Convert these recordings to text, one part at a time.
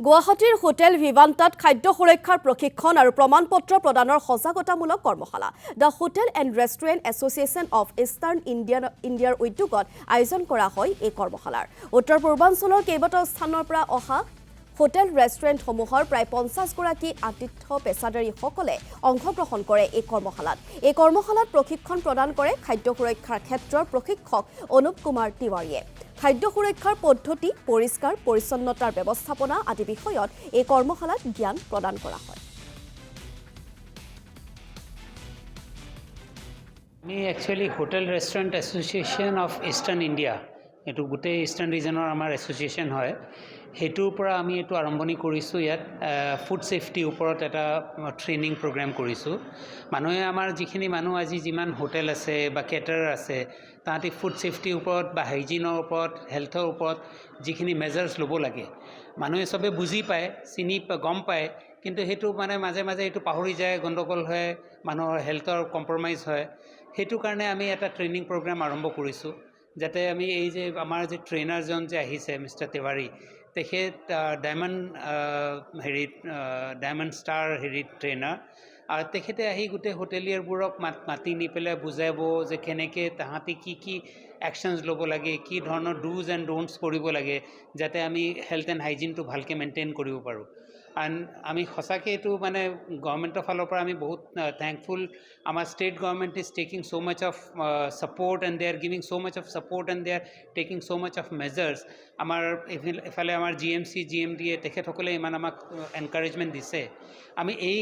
গুৱাহাটীৰ হোটেল ভিভান্তাত খাদ্য সুৰক্ষাৰ প্ৰশিক্ষণ আৰু প্ৰমাণপত্ৰ প্ৰদানৰ সজাগতামূলক কৰ্মশালা the hotel and restaurant association of eastern ইণ্ডিয়াৰ উদ্যোগত আয়োজন কৰা হয় এই কৰ্মশালাৰ উত্তৰ পূৰ্বাঞ্চলৰ কেইবাটাও স্থানৰ পৰা অহা হোটেল ৰেষ্টুৰেণ্টসমূহৰ প্ৰায় 50 গৰাকী আতিথ্য পেছাদাৰীসকলে অংশগ্ৰহণ কৰে এই কৰ্মশালাত প্ৰশিক্ষণ প্ৰদান কৰে খাদ্য সুৰক্ষাৰ ক্ষেত্ৰৰ প্ৰশিক্ষক অনুপ কুমাৰ তিৱাৰীয়ে খাদ্য সুৰক্ষাৰ পদ্ধতি পৰিষ্কাৰ পৰিচ্ছন্নতাৰ ব্যৱস্থাপনা আদি বিষয়ত এই কৰ্মশালাত জ্ঞান প্ৰদান কৰা হয় আমি actually hotel restaurant association of Eastern India এটু গোটেই ইস্টাৰ্ন ৰিজনৰ আমাৰ এসোসিয়েশন হয় হেতুৰ পৰা আমি এটু আৰম্ভণি কৰিছো ইয়াত ফুড সেফটি ওপৰত এটা ট্ৰেইনিং প্ৰগ্ৰাম কৰিছো মানুহে আমাৰ যিখিনি মানুহ আজি যিমান হোটেল আছে বা কেটাৰাৰ আছে তাহাঁতি ফুড সেফটি ওপৰত বা হাইজিনৰ ওপৰত হেলথৰ ওপৰত যিখিনি মেজাৰ্স ল'ব লাগে মানুহে সবে বুজি পায় চিনি গম পায় কিন্তু হেতু মানে মাজে মাজে এটু পাহৰি যায় গণ্ডগোল হয় মানুহৰ হেলথৰ কম্প্ৰমাইজ হয় হেতু কাৰণে আমি এটা ট্ৰেইনিং প্ৰগ্ৰাম আৰম্ভ কৰিছো যাতে আমি এই যে আমাৰ যে ট্ৰেইনাৰজন যে আহিছে মিস্টাৰ তিৱাৰী তেখেত ডায়মণ্ড ষ্টাৰ ট্ৰেইনাৰ আৰু তেখেতে আহি গোটেই হোটেলিয়াৰবোৰক মাতি নি পেলাই বুজাব যে কেনেকৈ তাহাঁতি কি একশ্যনছ ল'ব লাগে কি ধৰণৰ ডুজ এণ্ড ডোণ্টছ কৰিব লাগে যাতে আমি হেল্থ এণ্ড হাইজিনটো ভালকৈ মেইনটেইন কৰিব পাৰোঁ এণ্ড আমি সঁচাকৈ এইটো মানে গভৰ্ণমেণ্টৰ ফালৰ পৰা আমি বহুত থেংকফুল আমাৰ state government is taking so much of support and they are giving so much of support and they are taking so much of measures আমাৰ এফালে আমাৰ GMC GMDA তেখেতসকলে ইমান আমাক এনকাৰেজমেণ্ট দিছে আমি এই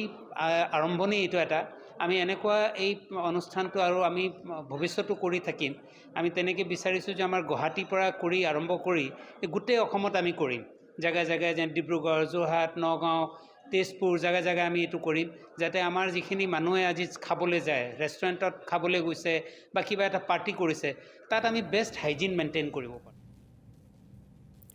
আৰম্ভণি এইটো এটা আমি এনেকুৱা এই অনুষ্ঠানটো আৰু আমি ভৱিষ্যতো কৰি থাকিম আমি তেনেকৈ বিচাৰিছোঁ যে আমাৰ গুৱাহাটীৰ পৰা কৰি আৰম্ভ কৰি গোটেই অসমত আমি কৰিম জায়গায় জায়গায় যেন ডিব্ৰুগড় যোৰহাট নগাঁও তেজপুৰ জায়গায় জায়গায় আমি এইটো কৰিম যাতে আমাৰ যিখিনি মানুহে আজি খাবলৈ যায় ৰেষ্টুৰেণ্টত খাবলৈ গৈছে বা কিবা এটা পাৰ্টি কৰিছে তাত আমি বেষ্ট হাইজিন মেইনটেইন কৰিব পাৰোঁ